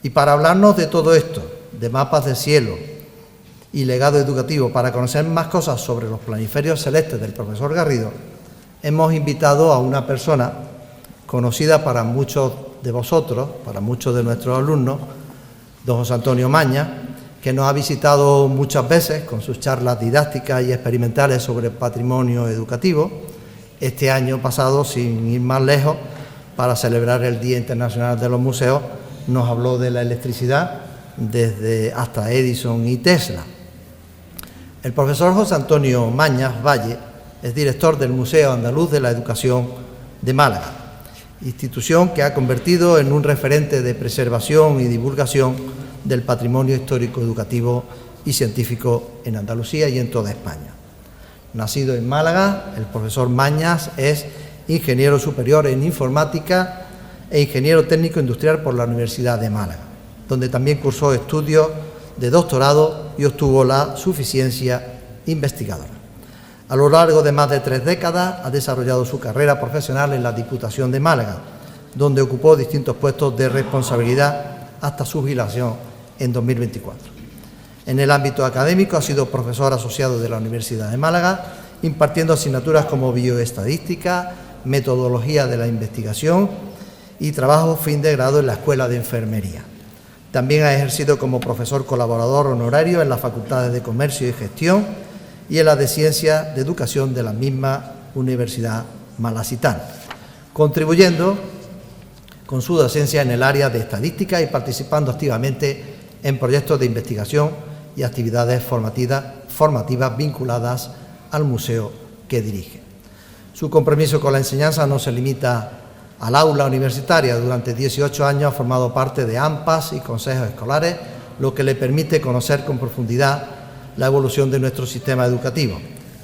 Y para hablarnos de todo esto, de mapas del cielo y legado educativo, para conocer más cosas sobre los planiferios celestes del profesor Garrido, hemos invitado a una persona conocida para muchos de vosotros, para muchos de nuestros alumnos, don José Antonio Mañas, que nos ha visitado muchas veces con sus charlas didácticas y experimentales sobre patrimonio educativo. Este año pasado, sin ir más lejos, para celebrar el Día Internacional de los Museos, nos habló de la electricidad desde hasta Edison y Tesla. El profesor José Antonio Mañas Valle es director del Museo Andaluz de la Educación de Málaga, institución que ha convertido en un referente de preservación y divulgación del patrimonio histórico, educativo y científico en Andalucía y en toda España. Nacido en Málaga, el profesor Mañas es ingeniero superior en informática e ingeniero técnico industrial por la Universidad de Málaga, donde también cursó estudios de doctorado y obtuvo la suficiencia investigadora. A lo largo de más de 3 décadas ha desarrollado su carrera profesional en la Diputación de Málaga, donde ocupó distintos puestos de responsabilidad hasta su jubilación en 2024. En el ámbito académico ha sido profesor asociado de la Universidad de Málaga, impartiendo asignaturas como bioestadística, metodología de la investigación y trabajo fin de grado en la Escuela de Enfermería. También ha ejercido como profesor colaborador honorario en las Facultades de Comercio y Gestión y en la de Ciencias de Educación de la misma Universidad Malacitana, contribuyendo con su docencia en el área de estadística y participando activamente en proyectos de investigación y actividades formativas vinculadas al museo que dirige. Su compromiso con la enseñanza no se limita al aula universitaria. Durante 18 años ha formado parte de AMPAs y consejos escolares, lo que le permite conocer con profundidad la evolución de nuestro sistema educativo.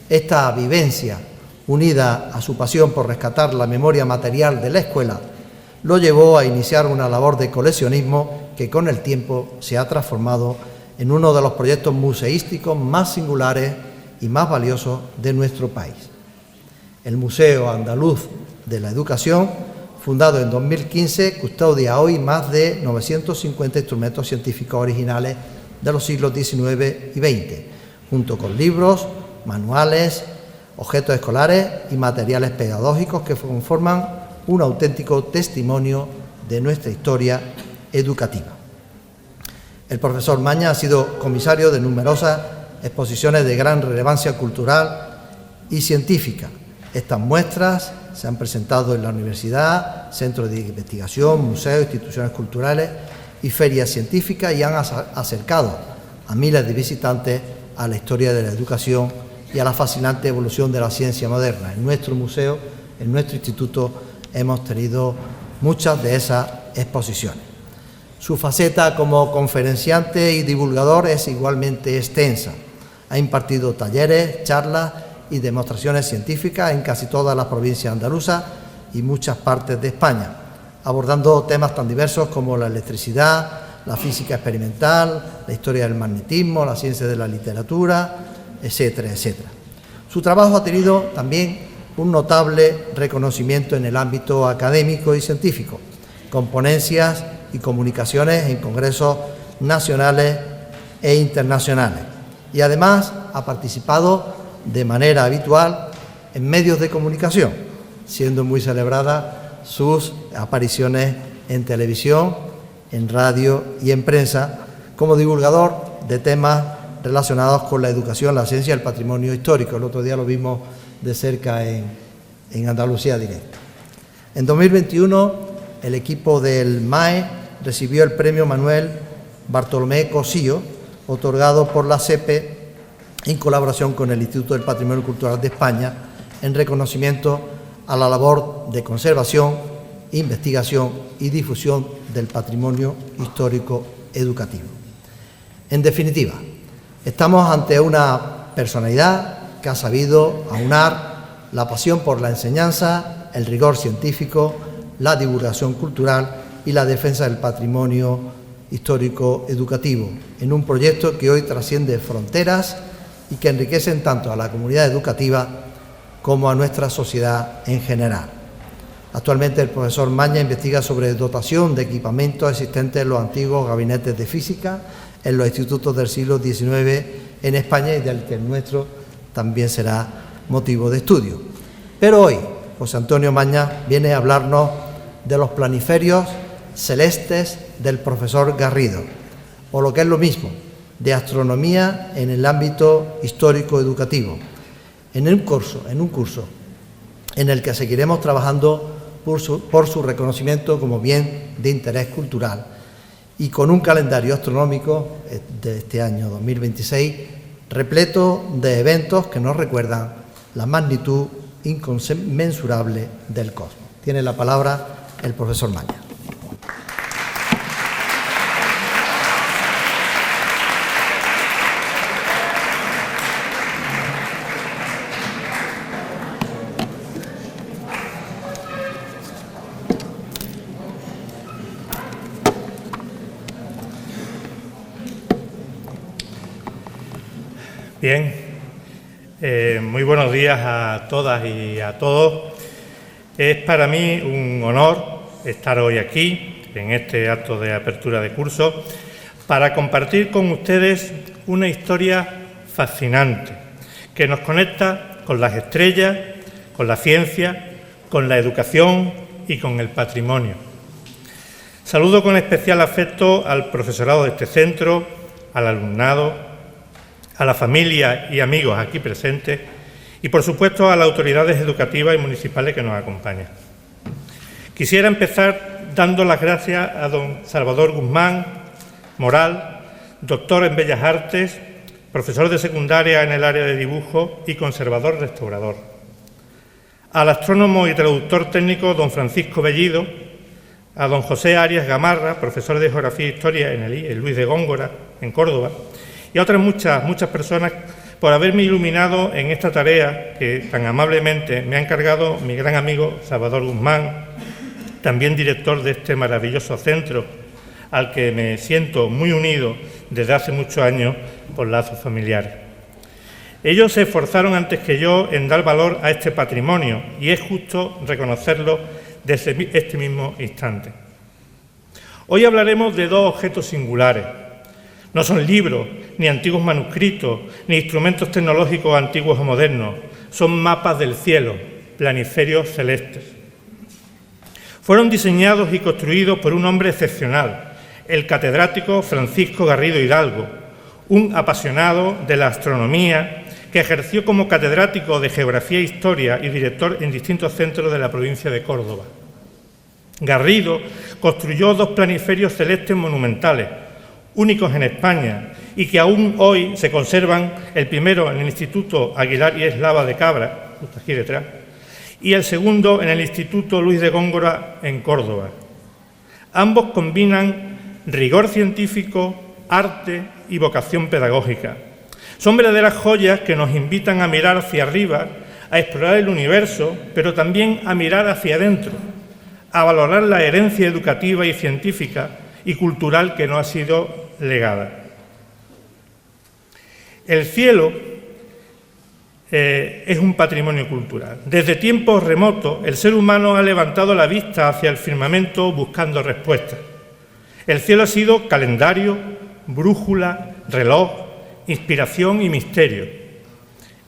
Esta vivencia, unida a su pasión por rescatar la memoria material de la escuela, lo llevó a iniciar una labor de coleccionismo que con el tiempo se ha transformado en uno de los proyectos museísticos más singulares y más valiosos de nuestro país. El Museo Andaluz de la Educación, fundado en 2015, custodia hoy más de 950 instrumentos científicos originales de los siglos XIX y XX, junto con libros, manuales, objetos escolares y materiales pedagógicos que conforman un auténtico testimonio de nuestra historia educativa. El profesor Mañas ha sido comisario de numerosas exposiciones de gran relevancia cultural y científica. Estas muestras se han presentado en la universidad, centros de investigación, museos, instituciones culturales y ferias científicas y han acercado a miles de visitantes a la historia de la educación y a la fascinante evolución de la ciencia moderna. En nuestro museo, en nuestro instituto, hemos tenido muchas de esas exposiciones. Su faceta como conferenciante y divulgador es igualmente extensa. Ha impartido talleres, charlas y demostraciones científicas en casi todas las provincias andaluzas y muchas partes de España, abordando temas tan diversos como la electricidad, la física experimental, la historia del magnetismo, la ciencia de la literatura, etcétera, etcétera. Su trabajo ha tenido también un notable reconocimiento en el ámbito académico y científico, con ponencias y comunicaciones en congresos nacionales e internacionales. Y además ha participado de manera habitual en medios de comunicación, siendo muy celebradas sus apariciones en televisión, en radio y en prensa, como divulgador de temas relacionados con la educación, la ciencia y el patrimonio histórico. El otro día lo vimos de cerca en Andalucía Directo. En 2021, el equipo del MAE recibió el premio Manuel Bartolomé Cosío, otorgado por la SEPE en colaboración con el Instituto del Patrimonio Cultural de España, en reconocimiento a la labor de conservación, investigación y difusión del patrimonio histórico educativo. En definitiva, estamos ante una personalidad que ha sabido aunar la pasión por la enseñanza, el rigor científico, la divulgación cultural y la defensa del patrimonio histórico educativo, en un proyecto que hoy trasciende fronteras y que enriquecen tanto a la comunidad educativa como a nuestra sociedad en general. Actualmente el profesor Maña investiga sobre dotación de equipamientos existentes en los antiguos gabinetes de física en los institutos del siglo XIX en España y del que el nuestro también será motivo de estudio. Pero hoy José Antonio Maña viene a hablarnos de los planiferios celestes del profesor Garrido, o lo que es lo mismo, de astronomía en el ámbito histórico-educativo, en un curso en el que seguiremos trabajando por su reconocimiento como bien de interés cultural y con un calendario astronómico de este año 2026 repleto de eventos que nos recuerdan la magnitud inconmensurable del cosmos. Tiene la palabra el profesor Maña. Bien, muy buenos días a todas y a todos. Es para mí un honor estar hoy aquí, en este acto de apertura de curso, para compartir con ustedes una historia fascinante que nos conecta con las estrellas, con la ciencia, con la educación y con el patrimonio. Saludo con especial afecto al profesorado de este centro, al alumnado, a la familia y amigos aquí presentes y, por supuesto, a las autoridades educativas y municipales que nos acompañan. Quisiera empezar dando las gracias a don Salvador Guzmán Moral, doctor en Bellas Artes, profesor de secundaria en el área de dibujo y conservador restaurador. Al astrónomo y traductor técnico don Francisco Bellido, a don José Arias Gamarra, profesor de Geografía e Historia en el Luis de Góngora, en Córdoba, y a otras muchas personas por haberme iluminado en esta tarea que tan amablemente me ha encargado mi gran amigo Salvador Guzmán, también director de este maravilloso centro, al que me siento muy unido desde hace muchos años por lazos familiares. Ellos se esforzaron antes que yo en dar valor a este patrimonio y es justo reconocerlo desde este mismo instante. Hoy hablaremos de dos objetos singulares. No son libros, ni antiguos manuscritos, ni instrumentos tecnológicos antiguos o modernos. Son mapas del cielo, planiferios celestes. Fueron diseñados y construidos por un hombre excepcional, el catedrático Francisco Garrido Hidalgo, un apasionado de la astronomía que ejerció como catedrático de Geografía e Historia y director en distintos centros de la provincia de Córdoba. Garrido construyó dos planiferios celestes monumentales, únicos en España y que aún hoy se conservan, el primero en el Instituto Aguilar y Eslava de Cabra, justo aquí detrás, y el segundo en el Instituto Luis de Góngora en Córdoba. Ambos combinan rigor científico, arte y vocación pedagógica. Son verdaderas joyas que nos invitan a mirar hacia arriba, a explorar el universo, pero también a mirar hacia adentro, a valorar la herencia educativa y científica y cultural que nos ha sido legada. El cielo es un patrimonio cultural. Desde tiempos remotos, el ser humano ha levantado la vista hacia el firmamento buscando respuestas. El cielo ha sido calendario, brújula, reloj, inspiración y misterio.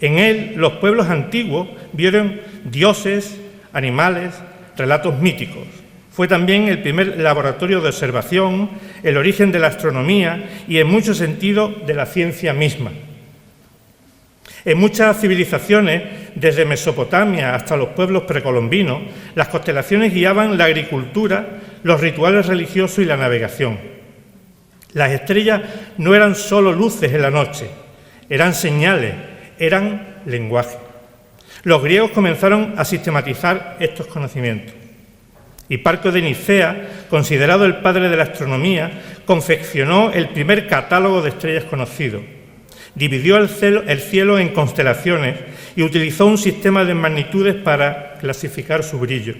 En él, los pueblos antiguos vieron dioses, animales, relatos míticos. Fue también el primer laboratorio de observación, el origen de la astronomía y, en muchos sentidos, de la ciencia misma. En muchas civilizaciones, desde Mesopotamia hasta los pueblos precolombinos, las constelaciones guiaban la agricultura, los rituales religiosos y la navegación. Las estrellas no eran solo luces en la noche, eran señales, eran lenguaje. Los griegos comenzaron a sistematizar estos conocimientos. Hiparco de Nicea, considerado el padre de la astronomía, confeccionó el primer catálogo de estrellas conocido. Dividió el cielo en constelaciones y utilizó un sistema de magnitudes para clasificar su brillo.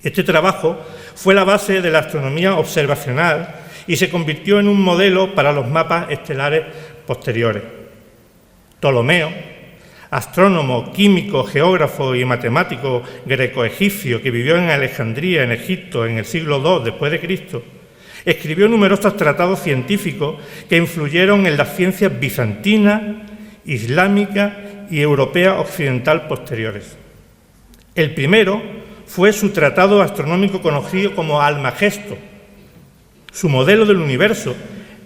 Este trabajo fue la base de la astronomía observacional y se convirtió en un modelo para los mapas estelares posteriores. Ptolomeo, astrónomo, químico, geógrafo y matemático greco-egipcio que vivió en Alejandría, en Egipto, en el siglo II después de Cristo, escribió numerosos tratados científicos que influyeron en las ciencias bizantina, islámica y europea occidental posteriores. El primero fue su tratado astronómico conocido como Almagesto. Su modelo del universo,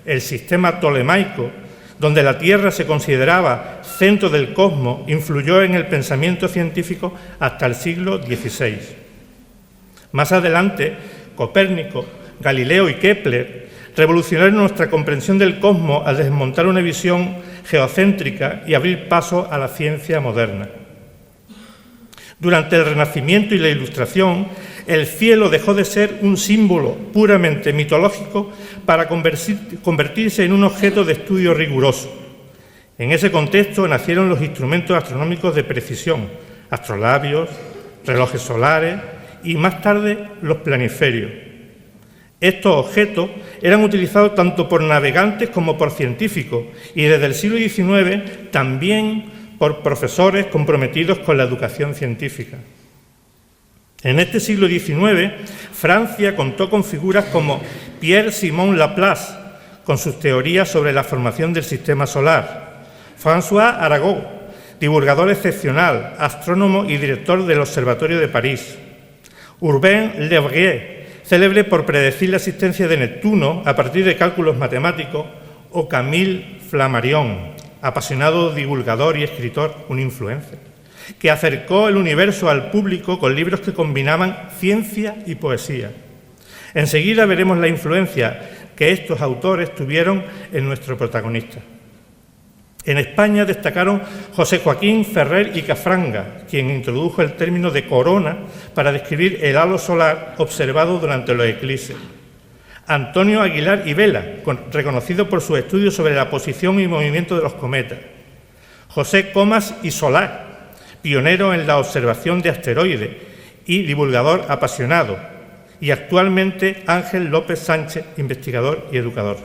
el sistema tolemaico, donde la Tierra se consideraba centro del cosmos, influyó en el pensamiento científico hasta el siglo XVI. Más adelante, Copérnico, Galileo y Kepler revolucionaron nuestra comprensión del cosmos al desmontar una visión geocéntrica y abrir paso a la ciencia moderna. Durante el Renacimiento y la Ilustración, el cielo dejó de ser un símbolo puramente mitológico para convertirse en un objeto de estudio riguroso. En ese contexto nacieron los instrumentos astronómicos de precisión, astrolabios, relojes solares y más tarde los planiferios. Estos objetos eran utilizados tanto por navegantes como por científicos y desde el siglo XIX también por profesores comprometidos con la educación científica. En este siglo XIX, Francia contó con figuras como Pierre-Simon Laplace, con sus teorías sobre la formación del sistema solar, François Arago, divulgador excepcional, astrónomo y director del Observatorio de París, Urbain Le Verrier, célebre por predecir la existencia de Neptuno a partir de cálculos matemáticos, o Camille Flammarion, apasionado divulgador y escritor, un influencer, que acercó el universo al público con libros que combinaban ciencia y poesía. Enseguida veremos la influencia que estos autores tuvieron en nuestro protagonista. En España destacaron José Joaquín Ferrer y Cafranga, quien introdujo el término de corona para describir el halo solar observado durante los eclipses. Antonio Aguilar y Vela, reconocido por sus estudios sobre la posición y movimiento de los cometas. José Comas y Solá, pionero en la observación de asteroides y divulgador apasionado. Y actualmente Ángel López Sánchez, investigador y educador.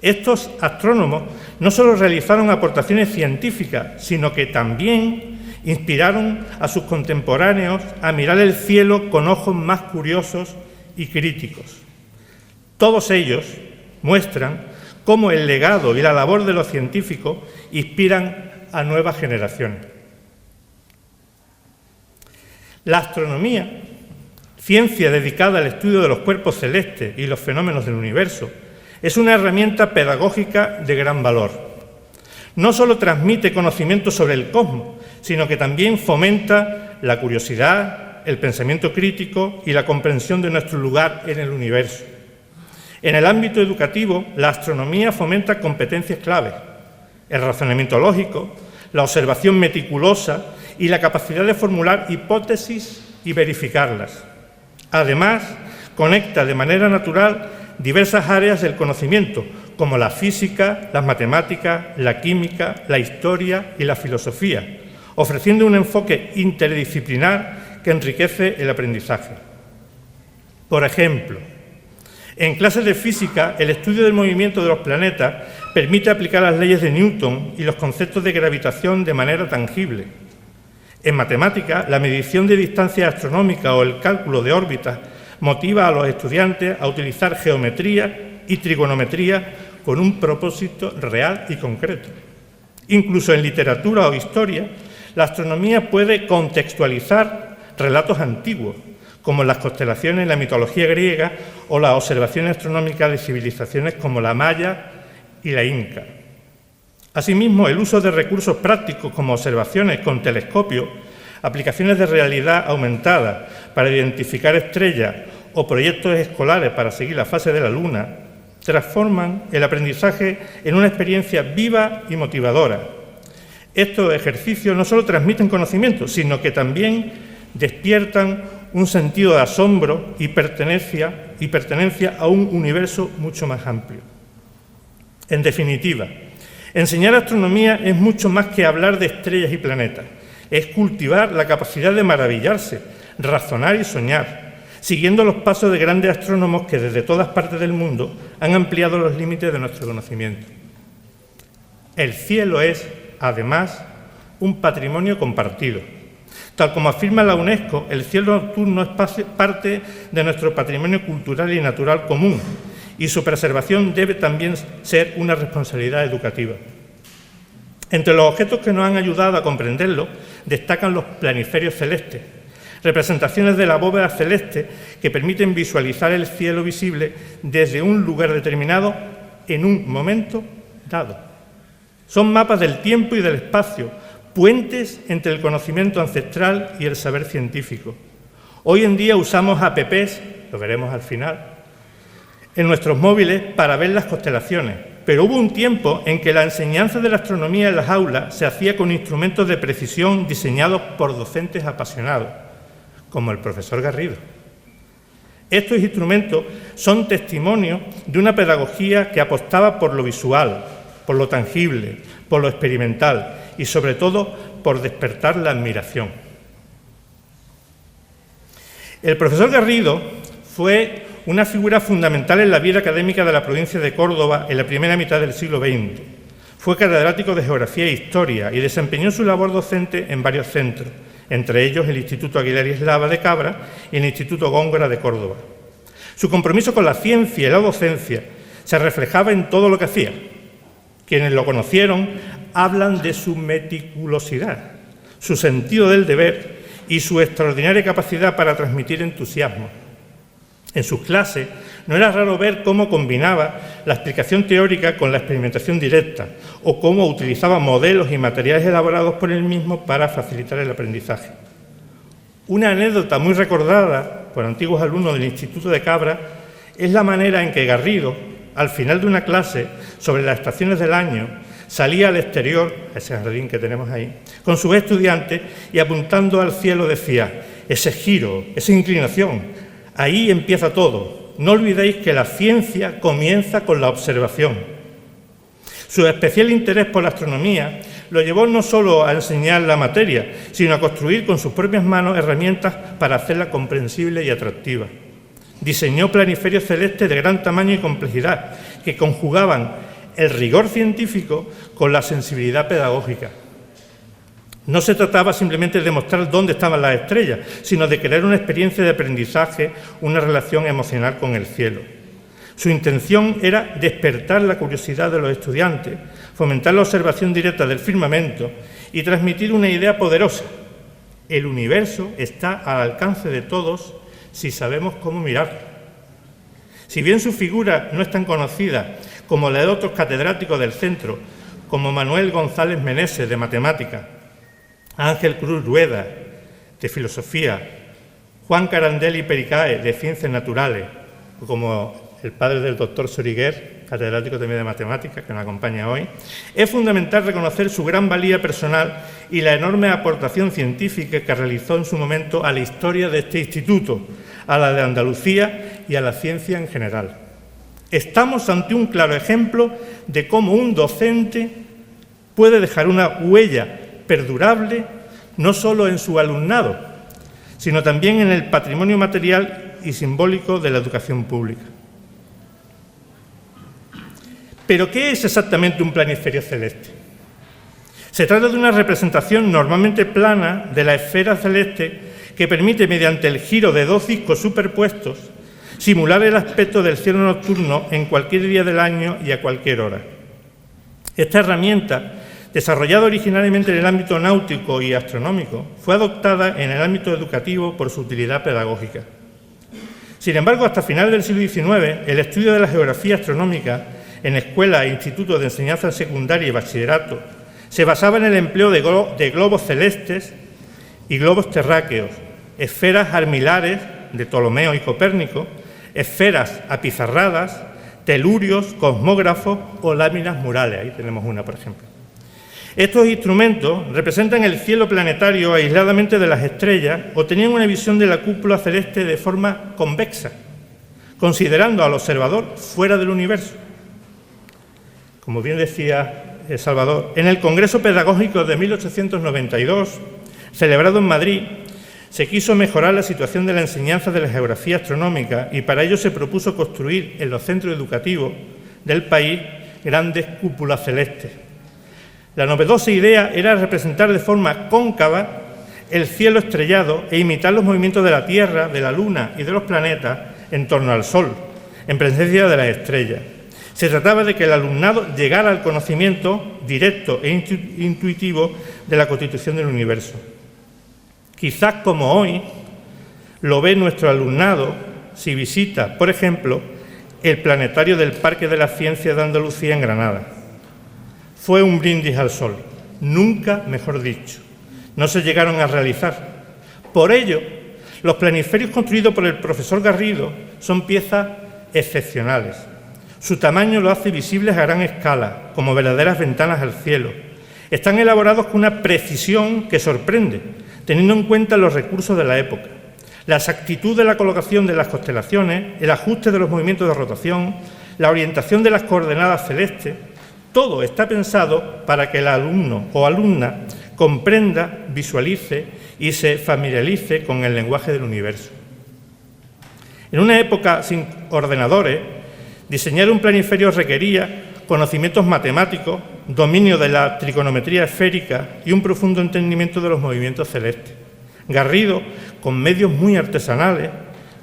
Estos astrónomos no solo realizaron aportaciones científicas, sino que también inspiraron a sus contemporáneos a mirar el cielo con ojos más curiosos y críticos. Todos ellos muestran cómo el legado y la labor de los científicos inspiran a nuevas generaciones. La astronomía, ciencia dedicada al estudio de los cuerpos celestes y los fenómenos del universo, es una herramienta pedagógica de gran valor. No solo transmite conocimiento sobre el cosmos, sino que también fomenta la curiosidad, el pensamiento crítico y la comprensión de nuestro lugar en el universo. En el ámbito educativo, la astronomía fomenta competencias claves: el razonamiento lógico, la observación meticulosa y la capacidad de formular hipótesis y verificarlas. Además, conecta de manera natural diversas áreas del conocimiento, como la física, las matemáticas, la química, la historia y la filosofía, ofreciendo un enfoque interdisciplinar que enriquece el aprendizaje. Por ejemplo, en clases de física, el estudio del movimiento de los planetas permite aplicar las leyes de Newton y los conceptos de gravitación de manera tangible. En matemáticas, la medición de distancias astronómicas o el cálculo de órbitas motiva a los estudiantes a utilizar geometría y trigonometría con un propósito real y concreto. Incluso en literatura o historia, la astronomía puede contextualizar relatos antiguos, como las constelaciones en la mitología griega o las observaciones astronómicas de civilizaciones como la maya y la inca. Asimismo, el uso de recursos prácticos como observaciones con telescopio, aplicaciones de realidad aumentada para identificar estrellas o proyectos escolares para seguir la fase de la Luna, transforman el aprendizaje en una experiencia viva y motivadora. Estos ejercicios no solo transmiten conocimiento, sino que también despiertan un sentido de asombro y pertenencia a un universo mucho más amplio. En definitiva, enseñar astronomía es mucho más que hablar de estrellas y planetas. Es cultivar la capacidad de maravillarse, razonar y soñar, siguiendo los pasos de grandes astrónomos que desde todas partes del mundo han ampliado los límites de nuestro conocimiento. El cielo es, además, un patrimonio compartido. Tal como afirma la UNESCO, el cielo nocturno es parte de nuestro patrimonio cultural y natural común, y su preservación debe también ser una responsabilidad educativa. Entre los objetos que nos han ayudado a comprenderlo destacan los planiferios celestes, representaciones de la bóveda celeste que permiten visualizar el cielo visible desde un lugar determinado en un momento dado. Son mapas del tiempo y del espacio, puentes entre el conocimiento ancestral y el saber científico. Hoy en día usamos apps, lo veremos al final, en nuestros móviles para ver las constelaciones, pero hubo un tiempo en que la enseñanza de la astronomía en las aulas se hacía con instrumentos de precisión diseñados por docentes apasionados, como el profesor Garrido. Estos instrumentos son testimonio de una pedagogía que apostaba por lo visual, por lo tangible, por lo experimental y, sobre todo, por despertar la admiración. El profesor Garrido fue una figura fundamental en la vida académica de la provincia de Córdoba en la primera mitad del siglo XX. Fue catedrático de Geografía e Historia y desempeñó su labor docente en varios centros, entre ellos el Instituto Aguilar y Eslava de Cabra y el Instituto Góngora de Córdoba. Su compromiso con la ciencia y la docencia se reflejaba en todo lo que hacía. Quienes lo conocieron hablan de su meticulosidad, su sentido del deber y su extraordinaria capacidad para transmitir entusiasmo. En sus clases no era raro ver cómo combinaba la explicación teórica con la experimentación directa o cómo utilizaba modelos y materiales elaborados por él mismo para facilitar el aprendizaje. Una anécdota muy recordada por antiguos alumnos del Instituto de Cabra es la manera en que Garrido, al final de una clase sobre las estaciones del año, salía al exterior, a ese jardín que tenemos ahí, con sus estudiantes y apuntando al cielo decía: ese giro, esa inclinación, ahí empieza todo. No olvidéis que la ciencia comienza con la observación. Su especial interés por la astronomía lo llevó no solo a enseñar la materia, sino a construir con sus propias manos herramientas para hacerla comprensible y atractiva. Diseñó planiferios celestes de gran tamaño y complejidad, que conjugaban el rigor científico con la sensibilidad pedagógica. No se trataba simplemente de mostrar dónde estaban las estrellas, sino de crear una experiencia de aprendizaje, una relación emocional con el cielo. Su intención era despertar la curiosidad de los estudiantes, fomentar la observación directa del firmamento y transmitir una idea poderosa: el universo está al alcance de todos si sabemos cómo mirarlo. Si bien su figura no es tan conocida como la de otros catedráticos del centro, como Manuel González Meneses, de Matemáticas, Ángel Cruz Rueda, de Filosofía, Juan Carandelli Pericae, de Ciencias Naturales, como el padre del doctor Soriguer, catedrático también de Matemáticas, que nos acompaña hoy, es fundamental reconocer su gran valía personal y la enorme aportación científica que realizó en su momento a la historia de este instituto, a la de Andalucía y a la ciencia en general. Estamos ante un claro ejemplo de cómo un docente puede dejar una huella perdurable no solo en su alumnado, sino también en el patrimonio material y simbólico de la educación pública. ¿Pero qué es exactamente un planiferio celeste? Se trata de una representación normalmente plana de la esfera celeste que permite, mediante el giro de dos discos superpuestos, simular el aspecto del cielo nocturno en cualquier día del año y a cualquier hora. Esta herramienta, desarrollada originalmente en el ámbito náutico y astronómico, fue adoptada en el ámbito educativo por su utilidad pedagógica. Sin embargo, hasta finales del siglo XIX, el estudio de la geografía astronómica en escuelas e institutos de enseñanza secundaria y bachillerato se basaba en el empleo de globos celestes y globos terráqueos, esferas armilares de Ptolomeo y Copérnico, esferas apizarradas, telurios, cosmógrafos o láminas murales. Ahí tenemos una, por ejemplo. Estos instrumentos representan el cielo planetario aisladamente de las estrellas o tenían una visión de la cúpula celeste de forma convexa, considerando al observador fuera del universo. Como bien decía Salvador, en el Congreso Pedagógico de 1892, celebrado en Madrid, se quiso mejorar la situación de la enseñanza de la geografía astronómica y para ello se propuso construir en los centros educativos del país grandes cúpulas celestes. La novedosa idea era representar de forma cóncava el cielo estrellado e imitar los movimientos de la Tierra, de la Luna y de los planetas en torno al Sol, en presencia de las estrellas. Se trataba de que el alumnado llegara al conocimiento directo e intuitivo de la constitución del universo. Quizás como hoy lo ve nuestro alumnado si visita, por ejemplo, el planetario del Parque de las Ciencias de Andalucía en Granada. Fue un brindis al sol, nunca mejor dicho. No se llegaron a realizar. Por ello, los planiferios construidos por el profesor Garrido son piezas excepcionales. Su tamaño lo hace visibles a gran escala, como verdaderas ventanas al cielo. Están elaborados con una precisión que sorprende, teniendo en cuenta los recursos de la época. La exactitud de la colocación de las constelaciones, el ajuste de los movimientos de rotación, la orientación de las coordenadas celestes, todo está pensado para que el alumno o alumna comprenda, visualice y se familiarice con el lenguaje del universo. En una época sin ordenadores, diseñar un planiferio requería conocimientos matemáticos, dominio de la trigonometría esférica y un profundo entendimiento de los movimientos celestes. Garrido, con medios muy artesanales,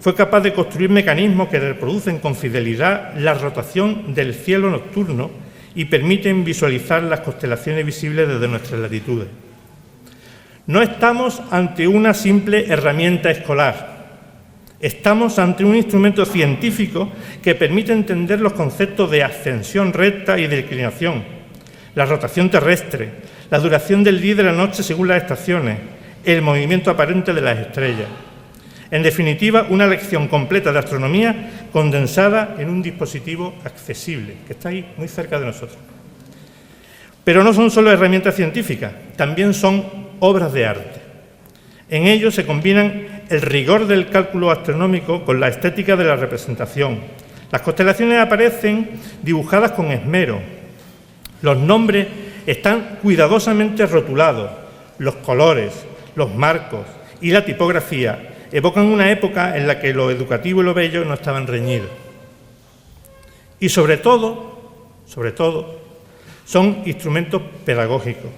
fue capaz de construir mecanismos que reproducen con fidelidad la rotación del cielo nocturno y permiten visualizar las constelaciones visibles desde nuestras latitudes. No estamos ante una simple herramienta escolar. Estamos ante un instrumento científico que permite entender los conceptos de ascensión recta y declinación, la rotación terrestre, la duración del día y de la noche según las estaciones, el movimiento aparente de las estrellas. En definitiva, una lección completa de astronomía condensada en un dispositivo accesible, que está ahí muy cerca de nosotros. Pero no son solo herramientas científicas, también son obras de arte. En ellos se combinan el rigor del cálculo astronómico con la estética de la representación. Las constelaciones aparecen dibujadas con esmero. Los nombres están cuidadosamente rotulados. Los colores, los marcos y la tipografía evocan una época en la que lo educativo y lo bello no estaban reñidos. Y sobre todo, son instrumentos pedagógicos,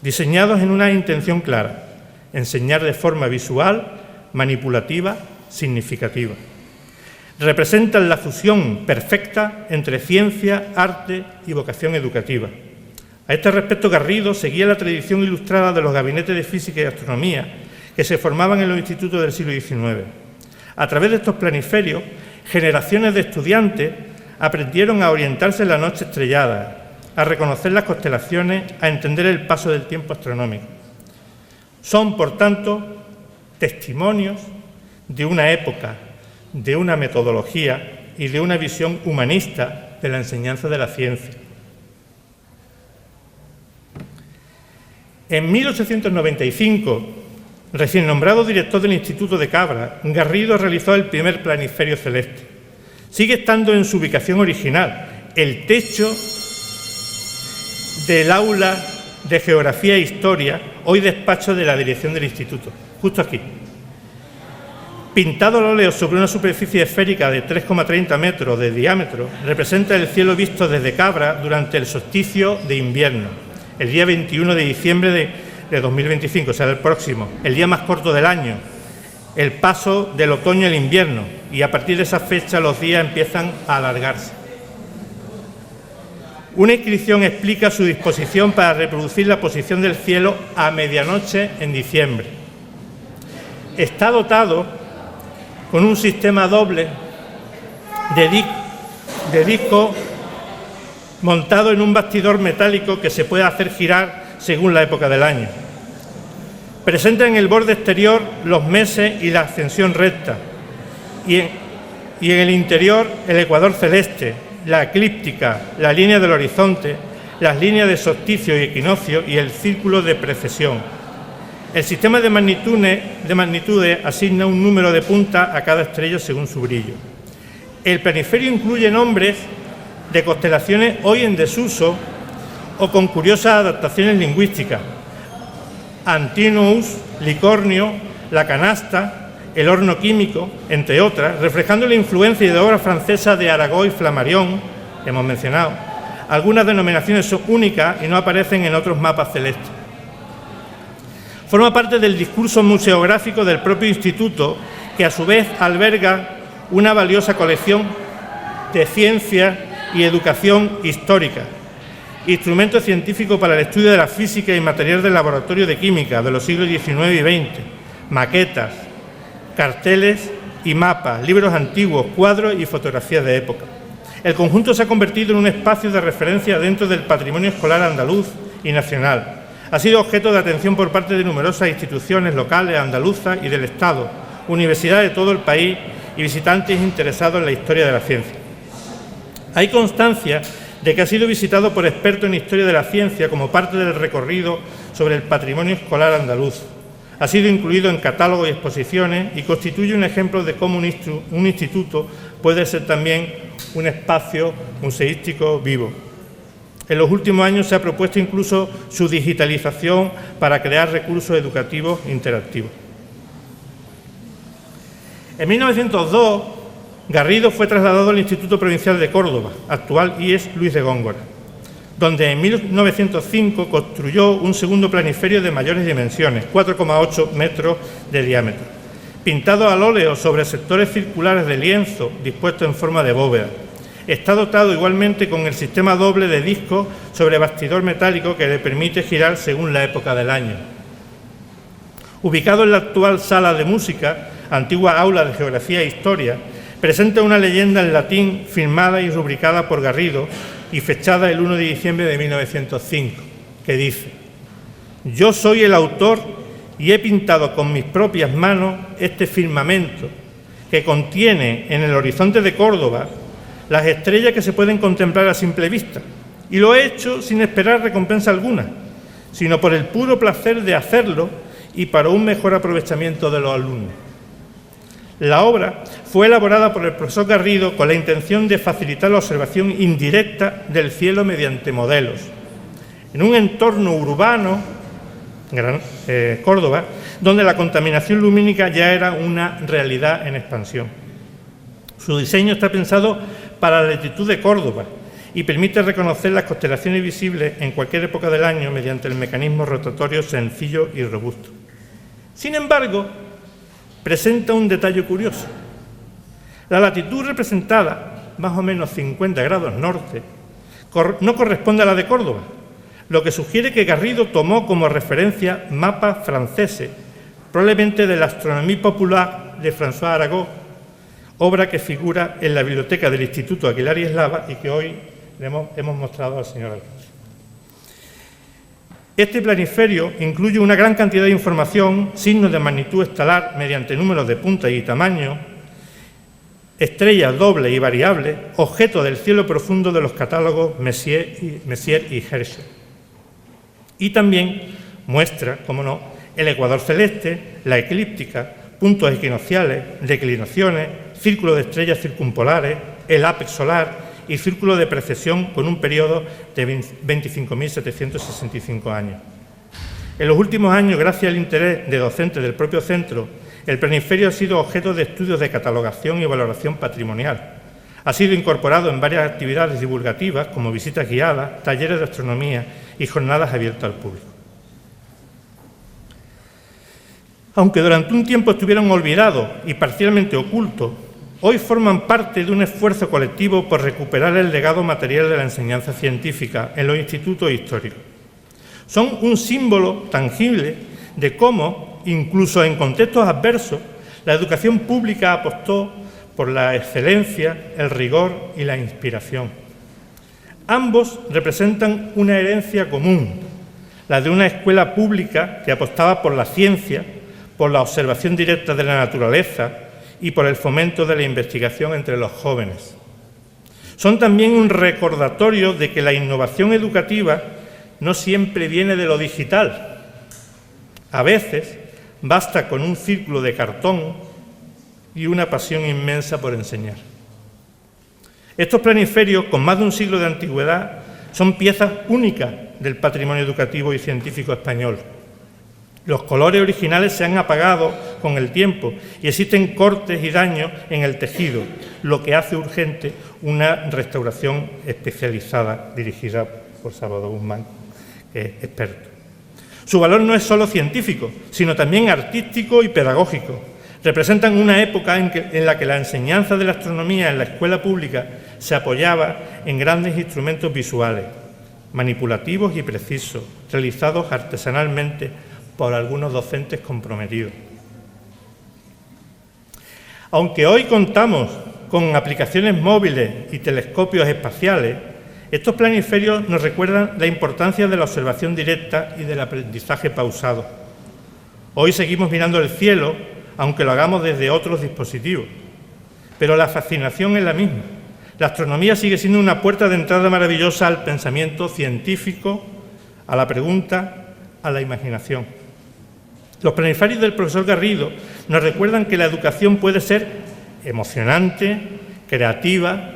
diseñados en una intención clara: enseñar de forma visual, manipulativa, significativa. Representan la fusión perfecta entre ciencia, arte y vocación educativa. A este respecto, Garrido seguía la tradición ilustrada de los gabinetes de física y astronomía que se formaban en los institutos del siglo XIX. A través de estos planiferios, generaciones de estudiantes aprendieron a orientarse en la noche estrellada, a reconocer las constelaciones, a entender el paso del tiempo astronómico. Son, por tanto, testimonios de una época, de una metodología y de una visión humanista de la enseñanza de la ciencia. En 1895, recién nombrado director del Instituto de Cabra, Garrido realizó el primer planiferio celeste. Sigue estando en su ubicación original, el techo del aula de Geografía e Historia, hoy despacho de la dirección del instituto, justo aquí. Pintado al óleo sobre una superficie esférica de 3,30 metros de diámetro, representa el cielo visto desde Cabra durante el solsticio de invierno, el día 21 de diciembre de 2025, o sea, el próximo, el día más corto del año, el paso del otoño al invierno, y a partir de esa fecha los días empiezan a alargarse. Una inscripción explica su disposición para reproducir la posición del cielo a medianoche en diciembre. Está dotado con un sistema doble de disco montado en un bastidor metálico que se puede hacer girar según la época del año. Presenta en el borde exterior los meses y la ascensión recta, y en el interior el ecuador celeste, la eclíptica, la línea del horizonte, las líneas de solsticio y equinoccio y el círculo de precesión. El sistema de magnitudes asigna un número de puntas a cada estrella según su brillo. El planiferio incluye nombres de constelaciones hoy en desuso o con curiosas adaptaciones lingüísticas: Antinous, Licornio, la canasta, el horno químico, entre otras, reflejando la influencia de obras francesas de Arago y Flammarion, que hemos mencionado, Algunas denominaciones son únicas y no aparecen en otros mapas celestes. Forma parte del discurso museográfico del propio instituto, que a su vez alberga una valiosa colección de ciencia y educación histórica, instrumentos científicos para el estudio de la física y material del laboratorio de química de los siglos XIX y XX, maquetas, carteles y mapas, libros antiguos, cuadros y fotografías de época. El conjunto se ha convertido en un espacio de referencia dentro del patrimonio escolar andaluz y nacional. Ha sido objeto de atención por parte de numerosas instituciones locales, andaluzas y del Estado, universidades de todo el país y visitantes interesados en la historia de la ciencia. Hay constancia de que ha sido visitado por expertos en historia de la ciencia como parte del recorrido sobre el patrimonio escolar andaluz. Ha sido incluido en catálogos y exposiciones y constituye un ejemplo de cómo un instituto puede ser también un espacio museístico vivo. En los últimos años se ha propuesto incluso su digitalización para crear recursos educativos interactivos. En 1902, Garrido fue trasladado al Instituto Provincial de Córdoba, actual IES Luis de Góngora, donde en 1905 construyó un segundo planiferio de mayores dimensiones, 4,8 metros de diámetro, pintado al óleo sobre sectores circulares de lienzo dispuestos en forma de bóveda. Está dotado igualmente con el sistema doble de discos sobre bastidor metálico que le permite girar según la época del año. Ubicado en la actual sala de música, antigua aula de geografía e historia, presenta una leyenda en latín firmada y rubricada por Garrido y fechada el 1 de diciembre de 1905, que dice: «Yo soy el autor y he pintado con mis propias manos este firmamento que contiene en el horizonte de Córdoba las estrellas que se pueden contemplar a simple vista, y lo he hecho sin esperar recompensa alguna, sino por el puro placer de hacerlo y para un mejor aprovechamiento de los alumnos». La obra fue elaborada por el profesor Garrido con la intención de facilitar la observación indirecta del cielo mediante modelos. En un entorno urbano, Córdoba, donde la contaminación lumínica ya era una realidad en expansión. Su diseño está pensado para la latitud de Córdoba y permite reconocer las constelaciones visibles en cualquier época del año mediante el mecanismo rotatorio sencillo y robusto. Sin embargo, presenta un detalle curioso. La latitud representada, más o menos 50 grados norte, no corresponde a la de Córdoba, lo que sugiere que Garrido tomó como referencia mapas franceses, probablemente de la Astronomie Populaire de François Arago, obra que figura en la biblioteca del Instituto Aguilar y Eslava y que hoy le hemos mostrado al señor alcalde. Este planiferio incluye una gran cantidad de información, signos de magnitud estelar mediante números de punta y tamaño, estrellas dobles y variables, objetos del cielo profundo de los catálogos Messier y Herschel. Y también muestra, como no, el ecuador celeste, la eclíptica, puntos equinocciales, declinaciones, círculo de estrellas circumpolares, el ápex solar y círculo de precesión con un periodo de 25.765 años. En los últimos años, gracias al interés de docentes del propio centro, el planiferio ha sido objeto de estudios de catalogación y valoración patrimonial. Ha sido incorporado en varias actividades divulgativas como visitas guiadas, talleres de astronomía y jornadas abiertas al público. Aunque durante un tiempo estuvieron olvidados y parcialmente ocultos, hoy forman parte de un esfuerzo colectivo por recuperar el legado material de la enseñanza científica en los institutos históricos. Son un símbolo tangible de cómo, incluso en contextos adversos, la educación pública apostó por la excelencia, el rigor y la inspiración. Ambos representan una herencia común, la de una escuela pública que apostaba por la ciencia, por la observación directa de la naturaleza y por el fomento de la investigación entre los jóvenes. Son también un recordatorio de que la innovación educativa no siempre viene de lo digital. A veces basta con un círculo de cartón y una pasión inmensa por enseñar. Estos planiferios, con más de un siglo de antigüedad, son piezas únicas del patrimonio educativo y científico español. Los colores originales se han apagado con el tiempo y existen cortes y daños en el tejido, lo que hace urgente una restauración especializada dirigida por Salvador Guzmán, que es experto. Su valor no es solo científico, sino también artístico y pedagógico. Representan una época en la que la enseñanza de la astronomía en la escuela pública se apoyaba en grandes instrumentos visuales, manipulativos y precisos, realizados artesanalmente por algunos docentes comprometidos. Aunque hoy contamos con aplicaciones móviles y telescopios espaciales, estos planisferios nos recuerdan la importancia de la observación directa y del aprendizaje pausado. Hoy seguimos mirando el cielo, aunque lo hagamos desde otros dispositivos, pero la fascinación es la misma. La astronomía sigue siendo una puerta de entrada maravillosa al pensamiento científico, a la pregunta, a la imaginación. Los planiferios del profesor Garrido nos recuerdan que la educación puede ser emocionante, creativa,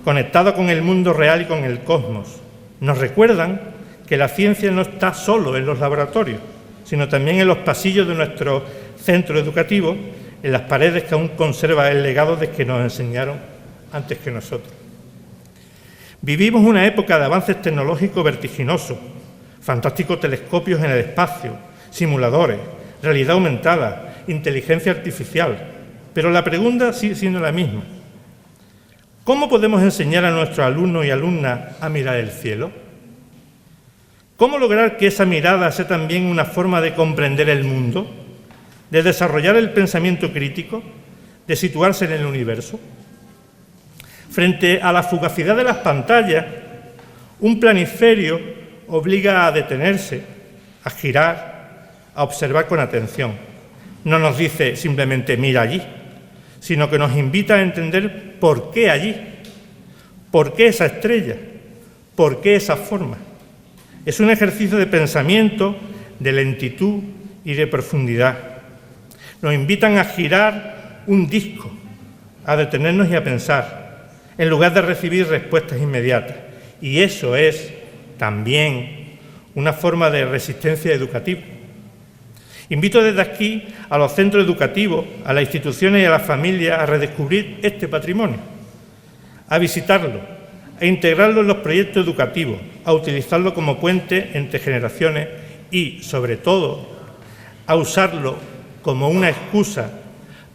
conectada con el mundo real y con el cosmos. Nos recuerdan que la ciencia no está solo en los laboratorios, sino también en los pasillos de nuestro centro educativo, en las paredes que aún conserva el legado de que nos enseñaron antes que nosotros. Vivimos una época de avances tecnológicos vertiginosos, fantásticos telescopios en el espacio, simuladores, realidad aumentada, inteligencia artificial, pero la pregunta sigue siendo la misma. ¿Cómo podemos enseñar a nuestros alumnos y alumnas a mirar el cielo? ¿Cómo lograr que esa mirada sea también una forma de comprender el mundo, de desarrollar el pensamiento crítico, de situarse en el universo? Frente a la fugacidad de las pantallas, un planiferio obliga a detenerse, a girar, a observar con atención. No nos dice simplemente mira allí, sino que nos invita a entender por qué allí, por qué esa estrella, por qué esa forma. Es un ejercicio de pensamiento, de lentitud y de profundidad. Nos invitan a girar un disco, a detenernos y a pensar, en lugar de recibir respuestas inmediatas. Y eso es también una forma de resistencia educativa. Invito desde aquí a los centros educativos, a las instituciones y a las familias a redescubrir este patrimonio, a visitarlo, a integrarlo en los proyectos educativos, a utilizarlo como puente entre generaciones y, sobre todo, a usarlo como una excusa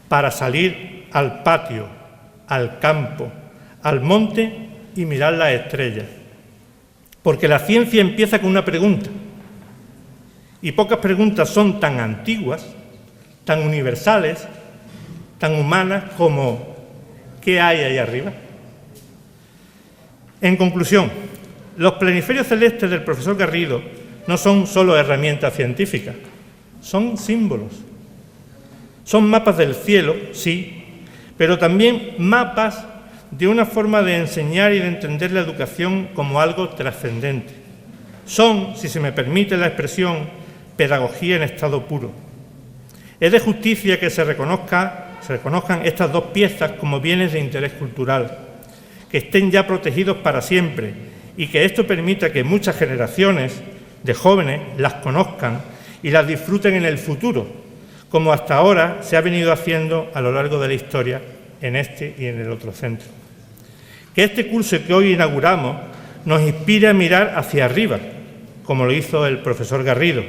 para salir al patio, al campo, al monte y mirar las estrellas. Porque la ciencia empieza con una pregunta. Y pocas preguntas son tan antiguas, tan universales, tan humanas como ¿qué hay ahí arriba? En conclusión, los planiferios celestes del profesor Garrido no son solo herramientas científicas, son símbolos. Son mapas del cielo, sí, pero también mapas de una forma de enseñar y de entender la educación como algo trascendente. Son, si se me permite la expresión, pedagogía en estado puro. Es de justicia que se reconozcan estas dos piezas como bienes de interés cultural, que estén ya protegidos para siempre y que esto permita que muchas generaciones de jóvenes las conozcan y las disfruten en el futuro, como hasta ahora se ha venido haciendo a lo largo de la historia en este y en el otro centro. Que este curso que hoy inauguramos nos inspire a mirar hacia arriba, como lo hizo el profesor Garrido,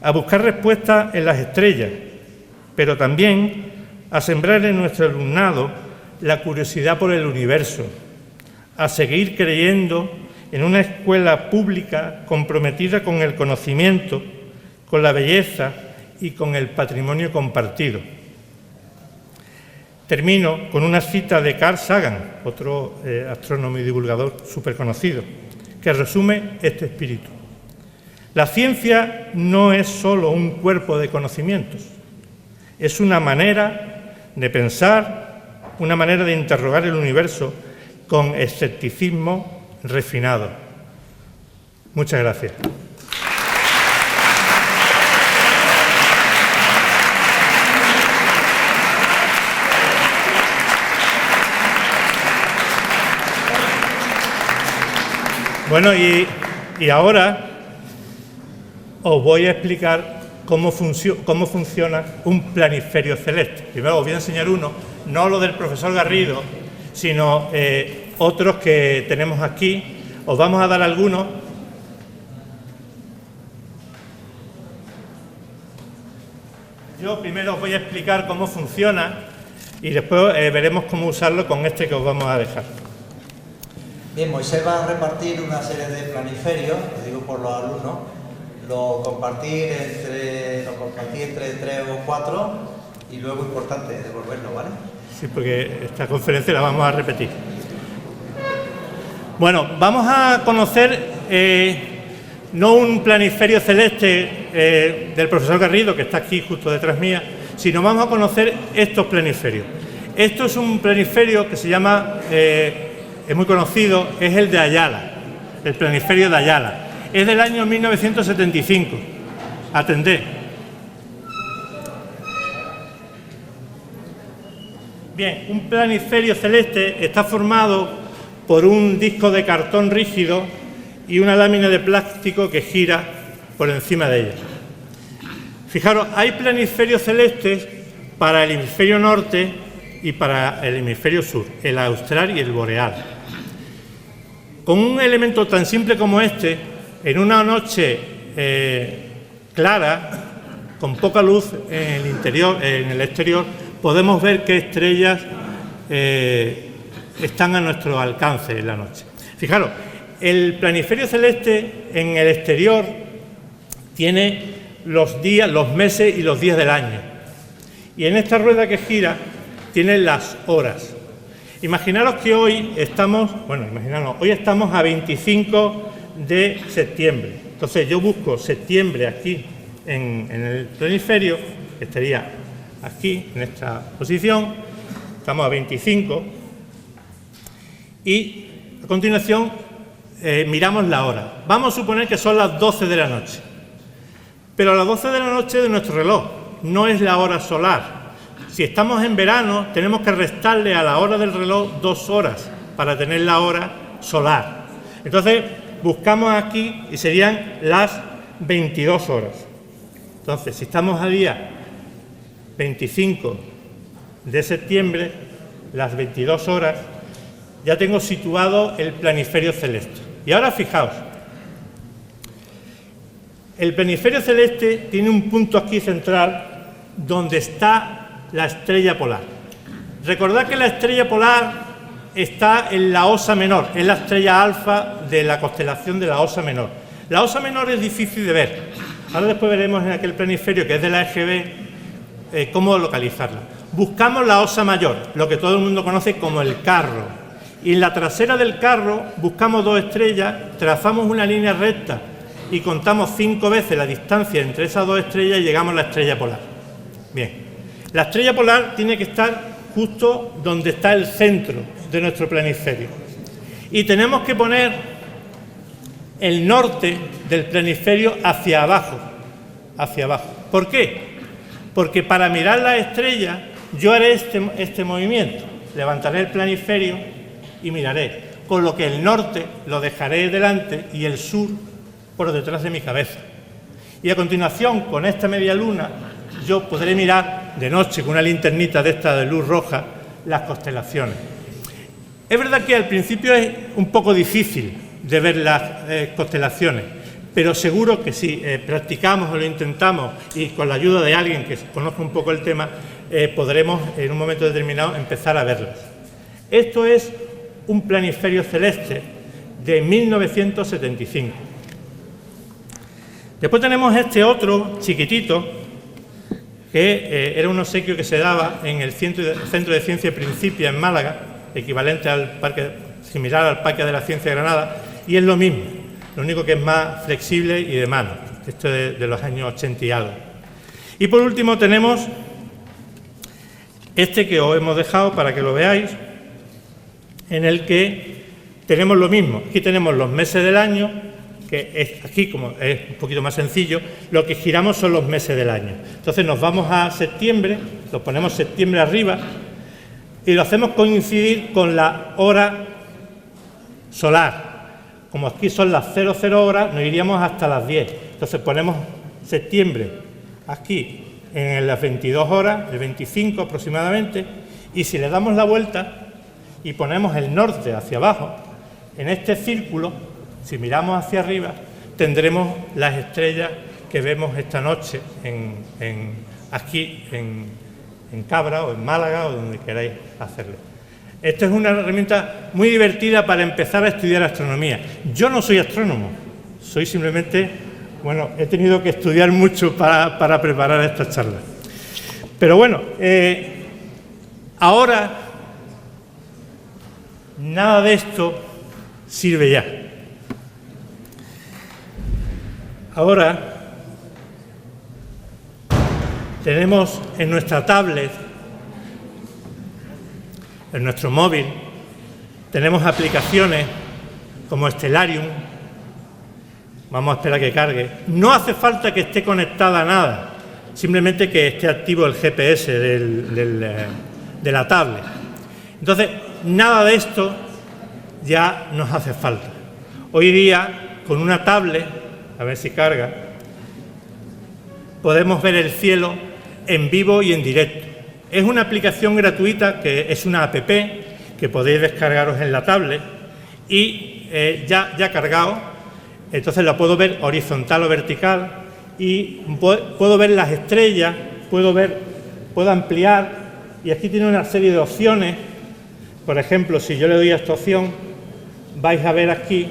a buscar respuestas en las estrellas, pero también a sembrar en nuestro alumnado la curiosidad por el universo, a seguir creyendo en una escuela pública comprometida con el conocimiento, con la belleza y con el patrimonio compartido. Termino con una cita de Carl Sagan, otro astrónomo y divulgador súper conocido, que resume este espíritu. La ciencia no es solo un cuerpo de conocimientos, es una manera de pensar, una manera de interrogar el universo con escepticismo refinado. Muchas gracias. Bueno, y ahora os voy a explicar cómo funciona un planiferio celeste. Primero os voy a enseñar uno, no lo del profesor Garrido, sino otros que tenemos aquí. Os vamos a dar algunos. Yo primero os voy a explicar cómo funciona y después veremos cómo usarlo con este que os vamos a dejar. Bien, Moisés va a repartir una serie de planiferios, lo digo por los alumnos, lo compartí entre 3 o 4 y luego, importante, devolverlo, ¿vale? Sí, porque esta conferencia la vamos a repetir. Bueno, vamos a conocer no un planiferio celeste del profesor Garrido, que está aquí justo detrás mía, sino vamos a conocer estos planiferios. Esto es un planiferio que se llama, es muy conocido, es el de Ayala, el planiferio de Ayala. Es del año 1975. Atended. Bien, un planiferio celeste está formado por un disco de cartón rígido y una lámina de plástico que gira por encima de ella. Fijaros, hay planiferios celestes para el hemisferio norte y para el hemisferio sur, el austral y el boreal. Con un elemento tan simple como este, en una noche clara, con poca luz en el interior, en el exterior, podemos ver qué estrellas están a nuestro alcance en la noche. Fijaros, el planiferio celeste en el exterior tiene los días, los meses y los días del año. Y en esta rueda que gira tiene las horas. Imaginaros que hoy estamos, hoy estamos a 25 de septiembre. Entonces yo busco septiembre aquí en el planiferio, que estaría aquí en esta posición, estamos a 25 y a continuación miramos la hora. Vamos a suponer que son las 12 de la noche, pero las 12 de la noche de nuestro reloj no es la hora solar. Si estamos en verano tenemos que restarle a la hora del reloj 2 horas para tener la hora solar. Entonces buscamos aquí y serían las 22 horas. Entonces, si estamos a día 25 de septiembre, las 22 horas, ya tengo situado el planiferio celeste. Y ahora fijaos, el planiferio celeste tiene un punto aquí central donde está la estrella polar. Recordad que la estrella polar está en la Osa Menor, es la estrella alfa de la constelación de la Osa Menor. La Osa Menor es difícil de ver. Ahora después veremos en aquel planiferio que es de la EGB cómo localizarla. Buscamos la Osa Mayor, lo que todo el mundo conoce como el carro. Y en la trasera del carro buscamos 2 estrellas, trazamos una línea recta y contamos 5 veces la distancia entre esas 2 estrellas y llegamos a la estrella polar. Bien, la estrella polar tiene que estar justo donde está el centro de nuestro planiferio. Y tenemos que poner el norte del planiferio hacia abajo. ¿Por qué? Porque para mirar la estrella yo haré este movimiento. Levantaré el planiferio y miraré. Con lo que el norte lo dejaré delante y el sur por detrás de mi cabeza. Y a continuación, con esta media luna, yo podré mirar de noche con una linternita de esta de luz roja las constelaciones. Es verdad que al principio es un poco difícil de ver las constelaciones, pero seguro que si practicamos o lo intentamos y con la ayuda de alguien que conozca un poco el tema, podremos en un momento determinado empezar a verlas. Esto es un planiferio celeste de 1975. Después tenemos este otro chiquitito, que era un obsequio que se daba en el Centro de Ciencia y Principia en Málaga, equivalente al parque, similar al Parque de la Ciencia de Granada, y es lo mismo, lo único que es más flexible y de mano. Esto es de los años 80 y algo. Y por último tenemos este que os hemos dejado para que lo veáis, en el que tenemos lo mismo. Aquí tenemos los meses del año, que es aquí, como es un poquito más sencillo, lo que giramos son los meses del año. Entonces nos vamos a septiembre, lo ponemos septiembre arriba y lo hacemos coincidir con la hora solar. Como aquí son las 00 horas, nos iríamos hasta las 10. Entonces ponemos septiembre aquí en las 22 horas, el 25 aproximadamente, y si le damos la vuelta y ponemos el norte hacia abajo, en este círculo, si miramos hacia arriba, tendremos las estrellas que vemos esta noche aquí en Cabra o en Málaga o donde queráis hacerlo. Esta es una herramienta muy divertida para empezar a estudiar astronomía. Yo no soy astrónomo, soy simplemente, bueno, he tenido que estudiar mucho para preparar esta charla. Pero bueno, ahora nada de esto sirve ya. Ahora tenemos en nuestra tablet, en nuestro móvil, tenemos aplicaciones como Stellarium. Vamos a esperar a que cargue. No hace falta que esté conectada a nada, simplemente que esté activo el GPS de la tablet. Entonces, nada de esto ya nos hace falta. Hoy día, con una tablet, a ver si carga, podemos ver el cielo en vivo y en directo. Es una aplicación gratuita, que es una app que podéis descargaros en la tablet y ya cargado, entonces la puedo ver horizontal o vertical y puedo ver las estrellas, puedo ampliar, y aquí tiene una serie de opciones. Por ejemplo, si yo le doy a esta opción, vais a ver aquí,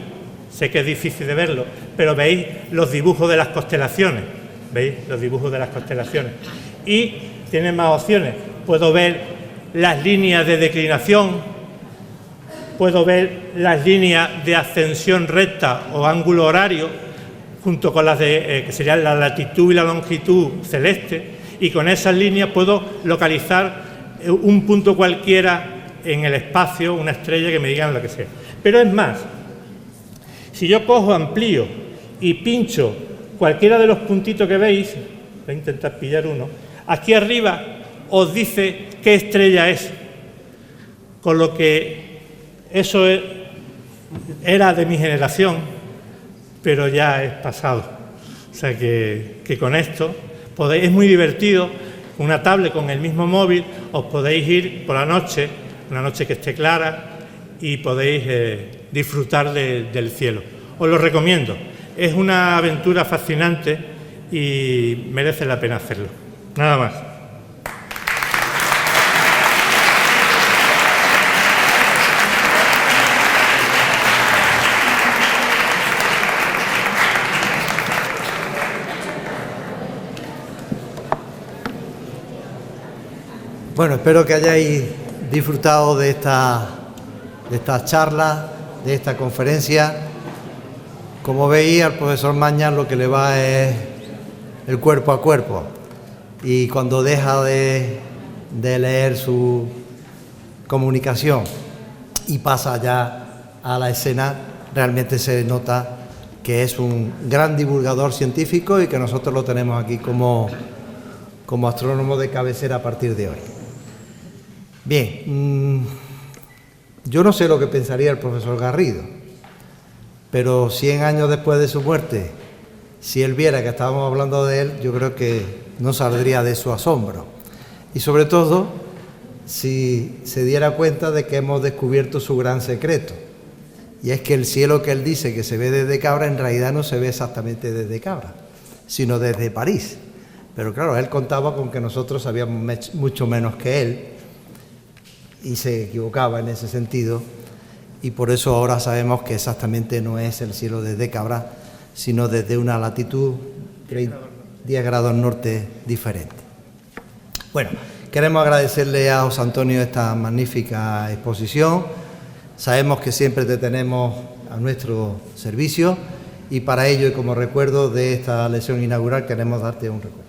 sé que es difícil de verlo, pero veis los dibujos de las constelaciones, ¿veis? Los dibujos de las constelaciones. Y tiene más opciones. Puedo ver las líneas de declinación, puedo ver las líneas de ascensión recta o ángulo horario, junto con las que serían la latitud y la longitud celeste, y con esas líneas puedo localizar un punto cualquiera en el espacio, una estrella que me digan lo que sea. Pero es más, si yo cojo, amplío y pincho cualquiera de los puntitos que veis, voy a intentar pillar uno, aquí arriba os dice qué estrella es, con lo que eso era de mi generación, pero ya es pasado. O sea que con esto es muy divertido, con una tablet, con el mismo móvil, os podéis ir por la noche, una noche que esté clara, y podéis disfrutar del cielo. Os lo recomiendo, es una aventura fascinante y merece la pena hacerlo. Nada más. Bueno, espero que hayáis disfrutado de esta charla, de esta conferencia. Como veis, al profesor Mañas lo que le va es el cuerpo a cuerpo, y cuando deja de leer su comunicación y pasa ya a la escena, realmente se nota que es un gran divulgador científico y que nosotros lo tenemos aquí como astrónomo de cabecera a partir de hoy. Bien, yo no sé lo que pensaría el profesor Garrido, pero 100 años después de su muerte, si él viera que estábamos hablando de él, yo creo que no saldría de su asombro. Y sobre todo, si se diera cuenta de que hemos descubierto su gran secreto. Y es que el cielo que él dice que se ve desde Cabra, en realidad no se ve exactamente desde Cabra, sino desde París. Pero claro, él contaba con que nosotros sabíamos mucho menos que él, y se equivocaba en ese sentido, y por eso ahora sabemos que exactamente no es el cielo desde Cabra, sino desde una latitud 10 grados norte diferente. Bueno, queremos agradecerle a José Antonio esta magnífica exposición. Sabemos que siempre te tenemos a nuestro servicio, y para ello, y como recuerdo de esta lección inaugural, queremos darte un recuerdo.